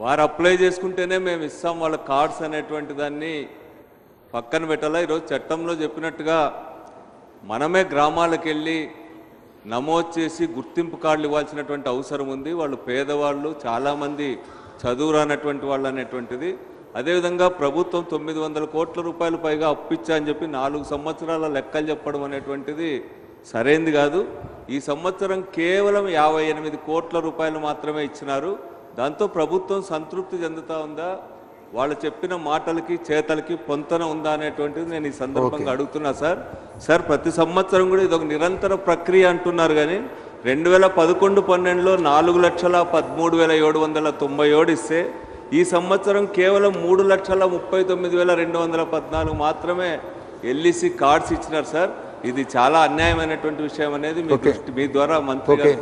వారు అప్లై చేసుకుంటేనే మేము ఇస్తాం వాళ్ళ కార్డ్స్ అనేటువంటి దాన్ని పక్కన పెట్టాలా. ఈరోజు చట్టంలో చెప్పినట్టుగా మనమే గ్రామాలకు వెళ్ళి నమోదు చేసి గుర్తింపు కార్డులు ఇవ్వాల్సినటువంటి అవసరం ఉంది. వాళ్ళు పేదవాళ్ళు, చాలామంది చదువు రానటువంటి వాళ్ళు అనేటువంటిది. అదేవిధంగా ప్రభుత్వం 900 కోట్ల రూపాయలు పైగా అప్పిచ్చా అని చెప్పి 4 సంవత్సరాల లెక్కలు చెప్పడం అనేటువంటిది సరైంది కాదు. ఈ సంవత్సరం కేవలం 58 కోట్ల రూపాయలు మాత్రమే ఇచ్చినారు. దాంతో ప్రభుత్వం సంతృప్తి చెందుతా ఉందా, వాళ్ళు చెప్పిన మాటలకి చేతలకి పొంతన ఉందా అనేటువంటిది నేను ఈ సందర్భంగా అడుగుతున్నా సార్. ప్రతి సంవత్సరం కూడా ఇది ఒక నిరంతర ప్రక్రియ అంటున్నారు, కానీ 2011-12లో 4,13,797 ఇస్తే ఈ సంవత్సరం కేవలం 3,39,214 మాత్రమే ఎల్ఈసి కార్డ్స్ ఇచ్చినారు సార్. ఇది చాలా అన్యాయమైనటువంటి విషయం అనేది మీ ద్వారా మంత్రి గారు